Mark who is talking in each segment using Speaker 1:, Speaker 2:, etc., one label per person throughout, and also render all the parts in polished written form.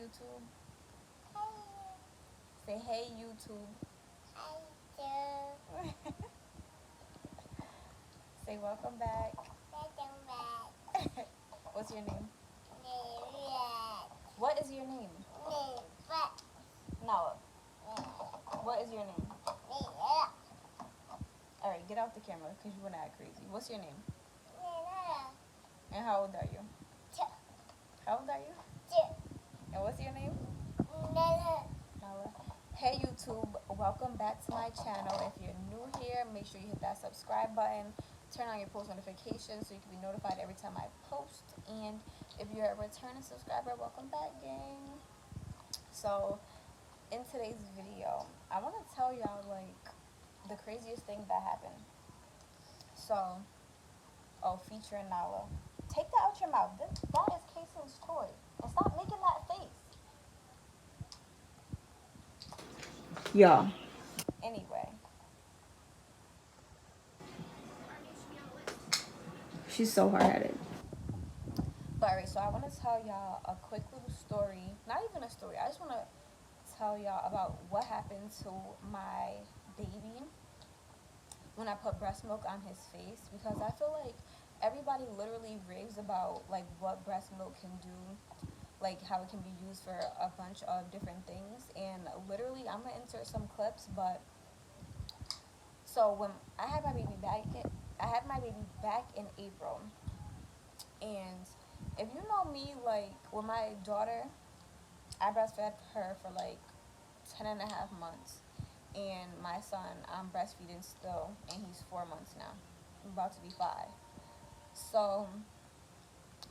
Speaker 1: YouTube. Say hey YouTube.
Speaker 2: Hi,
Speaker 1: Say welcome back. What's your name? What is your name? Nala. What is your name? Alright, get off the camera because you wanna act crazy. What's your name? And how old are you? How old are you? And what's your name? Nala. Hey YouTube, welcome back to my channel. If you're new here, make sure you hit that subscribe button. Turn on your post notifications so you can be notified every time I post. And if you're a returning subscriber, welcome back, gang. So, in today's video, I want to tell y'all, like, the craziest thing that happened. So, featuring Nala. Take that out your mouth. That is Kayson's toy. And stop making that face.
Speaker 2: y'all.
Speaker 1: Anyway.
Speaker 2: She's so hard-headed.
Speaker 1: But alright, so I want to tell y'all a quick little story. Not even a story. I just want to tell y'all about what happened to my baby when I put breast milk on his face, because I feel like everybody literally raves about like what breast milk can do, like how it can be used for a bunch of different things. And literally, I'm gonna insert some clips. But so when I had my baby back, in April. And if you know me, like with my daughter, I breastfed her for like 10 and a half months. And my son, I'm breastfeeding still, and he's 4 months now. I'm about to be 5. So,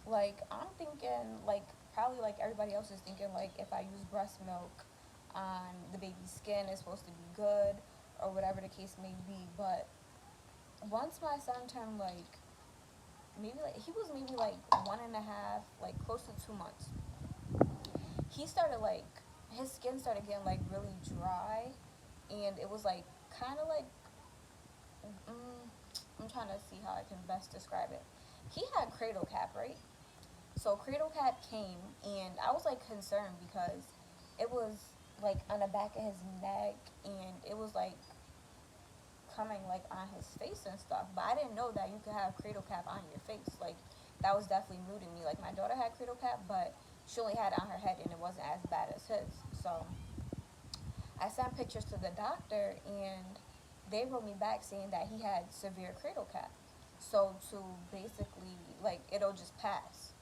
Speaker 1: like, I'm thinking, like, probably like everybody else is thinking, like, if I use breast milk on the baby's skin, it's supposed to be good, or whatever the case may be. But once my son turned, like, he was maybe like 1.5, like, close to 2 months, he started, like, his skin started getting, like, really dry. And it was, like, kind of like, I'm trying to see how I can best describe it. He had cradle cap, right? So cradle cap came, and I was, like, concerned because it was, like, on the back of his neck, and it was, like, coming, like, on his face and stuff. But I didn't know that you could have cradle cap on your face. Like, that was definitely new to me. Like, my daughter had cradle cap, but she only had it on her head, and it wasn't as bad as his. So I sent pictures to the doctor, and they wrote me back saying that he had severe cradle cap. So to basically, like, it'll just pass.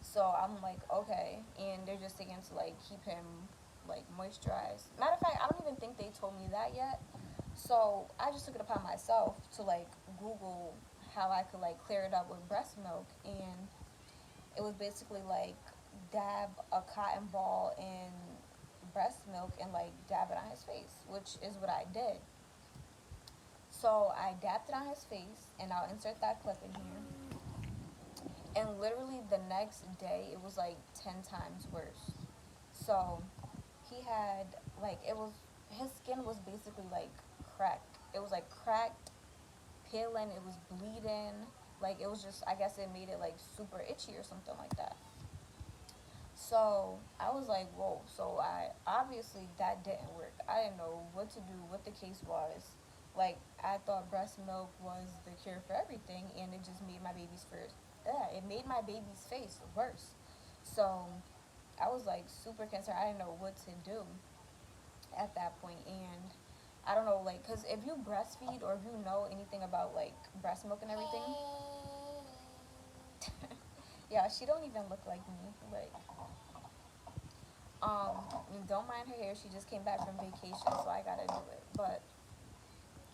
Speaker 1: So I'm like, okay. And they're just saying to, like, keep him, like, moisturized. Matter of fact, I don't even think they told me that yet. So I just took it upon myself to, like, Google how I could, like, clear it up with breast milk. And it was basically, like, dab a cotton ball in breast milk and, like, dab it on his face, which is what I did. So I dabbed it on his face, and I'll insert that clip in here. And literally the next day, it was like 10 times worse. So he had, like, his skin was basically like cracked. It was like cracked, peeling, it was bleeding. Like, it was just, I guess it made it like super itchy or something like that. So I was like, whoa. So obviously that didn't work. I didn't know what to do, what the case was. Like, I thought breast milk was the cure for everything, and it just made my baby's first. Yeah, it made my baby's face worse. So I was like super concerned. I didn't know what to do at that point. And I don't know, like, because if you breastfeed or if you know anything about like breast milk and everything, yeah, she don't even look like me. Like, don't mind her hair. She just came back from vacation, so I gotta do it. But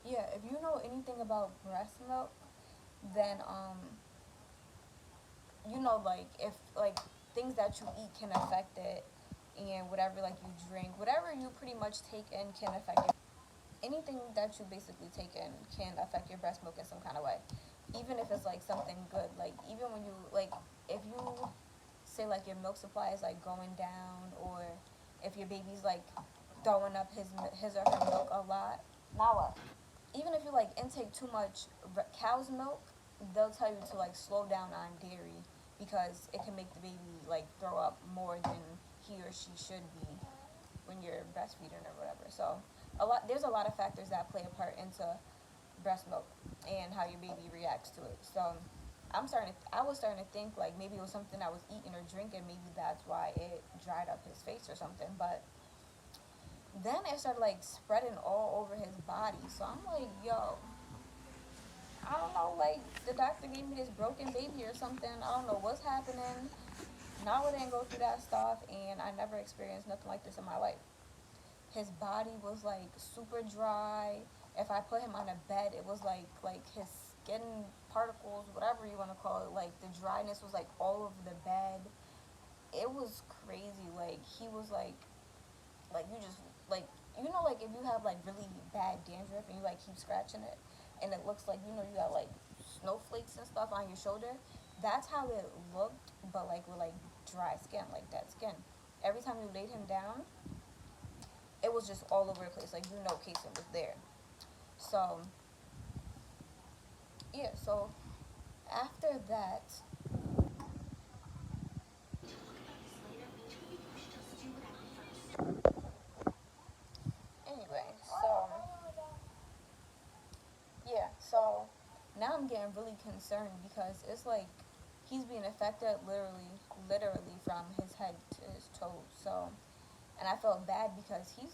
Speaker 1: yeah, if you know anything about breast milk, then you know, like, if like things that you eat can affect it, and whatever, like, you drink, whatever you pretty much take in can affect it. Anything that you basically take in can affect your breast milk in some kind of way, even if it's like something good. Like, even when you, like, if you say like your milk supply is like going down, or if your baby's like throwing up his or her milk a lot. Now what? Even if you like intake too much cow's milk, they'll tell you to like slow down on dairy, because it can make the baby like throw up more than where she should be when you're breastfeeding or whatever. So there's a lot of factors that play a part into breast milk and how your baby reacts to it. So I was starting to think like maybe it was something I was eating or drinking. Maybe that's why it dried up his face or something. But then it started like spreading all over his body. So I'm like, yo, I don't know, like the doctor gave me this broken baby or something. I don't know what's happening. Now I didn't go through that stuff, and I never experienced nothing like this in my life. His body was like super dry. If I put him on a bed, it was like his skin particles, whatever you want to call it, like the dryness was like all over the bed. It was crazy. Like he was like you just like like if you have like really bad dandruff and you like keep scratching it and it looks like you got like snowflakes and stuff on your shoulder. That's how it looked, but like with like dry skin, like dead skin. Every time you laid him down, it was just all over the place. Like Casey was there. So yeah. So after that, anyway. So now I'm getting really concerned because it's like he's being affected literally from his head to his toes. So, and I felt bad because he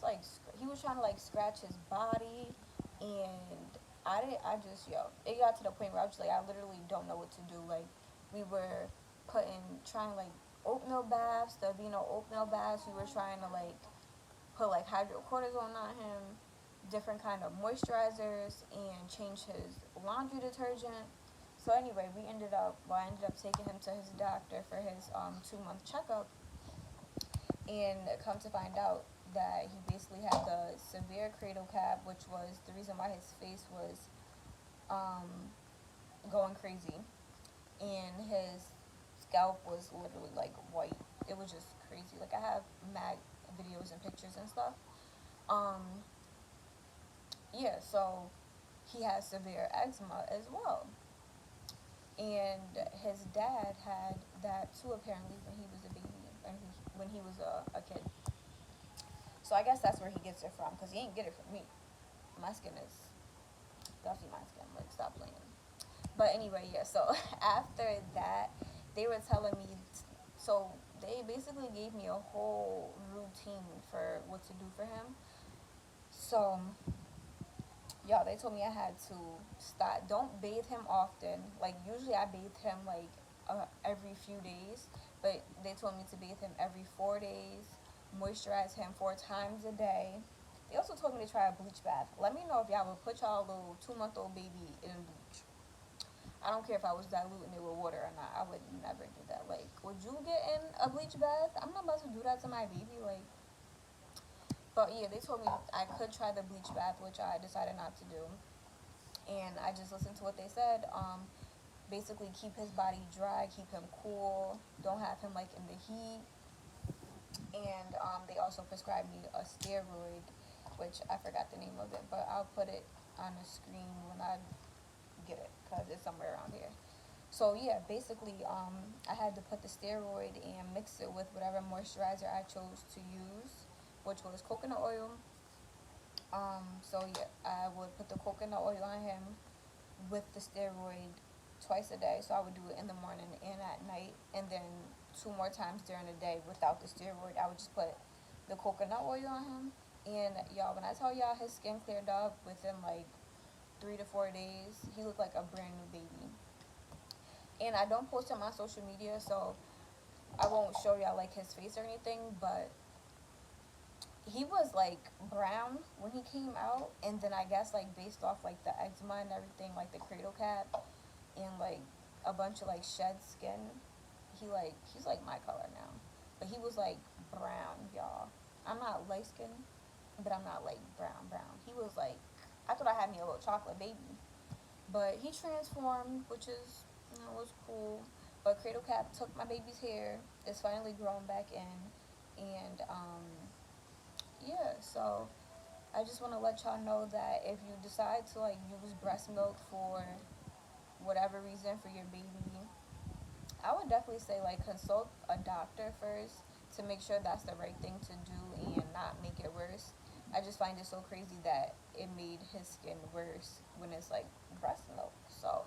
Speaker 1: was trying to like scratch his body, and I just it got to the point where I was like I literally don't know what to do. Like we were trying like oatmeal baths, the oatmeal baths. We were trying to like put like hydrocortisone on him, different kind of moisturizers, and change his laundry detergent. So anyway, I ended up taking him to his doctor for his 2 month checkup, and come to find out that he basically had the severe cradle cap, which was the reason why his face was um, going crazy, and his scalp was literally like white. It was just crazy. Like I have mad videos and pictures and stuff. Um, so he has severe eczema as well. And his dad had that too apparently when he was a baby, when he was a kid. So I guess that's where he gets it from, because he ain't get it from me. My skin is definitely my skin. Like, stop playing. But anyway, so after that, they were telling me, so they basically gave me a whole routine for what to do for him. So they told me I had to stop. Don't bathe him often. Like usually I bathe him like every few days, but they told me to bathe him every 4 days. Moisturize him 4 times a day. They also told me to try a bleach bath. Let me know if y'all would put y'all little 2-month-old baby in bleach. I don't care if I was diluting it with water or not. I would never do that. Like, would you get in a bleach bath? I'm not about to do that to my baby. Like, but yeah, they told me I could try the bleach bath, which I decided not to do. And I just listened to what they said. Basically, keep his body dry, keep him cool, don't have him like in the heat. And they also prescribed me a steroid, which I forgot the name of it, but I'll put it on the screen when I get it, because it's somewhere around here. So yeah, basically, I had to put the steroid and mix it with whatever moisturizer I chose to use, which was coconut oil. So yeah, I would put the coconut oil on him with the steroid twice a day. So I would do it in the morning and at night, and then 2 more times during the day without the steroid. I would just put the coconut oil on him, and y'all, when I tell y'all his skin cleared up within like 3 to 4 days, he looked like a brand new baby. And I don't post him on social media, so I won't show y'all like his face or anything, but he was like brown when he came out, and then I guess like based off like the eczema and everything, like the cradle cap and like a bunch of like shed skin, he's like my color now. But he was like brown, y'all. I'm not light skinned, but I'm not like brown. He was like, I thought I had me a little chocolate baby. But he transformed, which is was cool. But Cradle Cap took my baby's hair. It's finally grown back in, and so I just want to let y'all know that if you decide to like use breast milk for whatever reason for your baby, I would definitely say like consult a doctor first to make sure that's the right thing to do and not make it worse. I just find it so crazy that it made his skin worse when it's like breast milk. So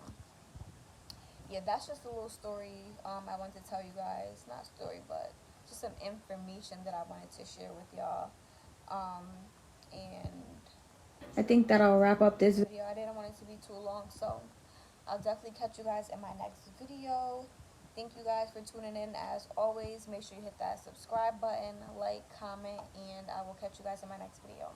Speaker 1: yeah, that's just a little story I wanted to tell you guys. Not story, but just some information that I wanted to share with y'all. Um, and
Speaker 2: I think that'll wrap up this.
Speaker 1: video, I didn't want it to be too long, so I'll definitely catch you guys in my next video. Thank you guys for tuning in. As always, make sure you hit that subscribe button, like, comment, and I will catch you guys in my next video.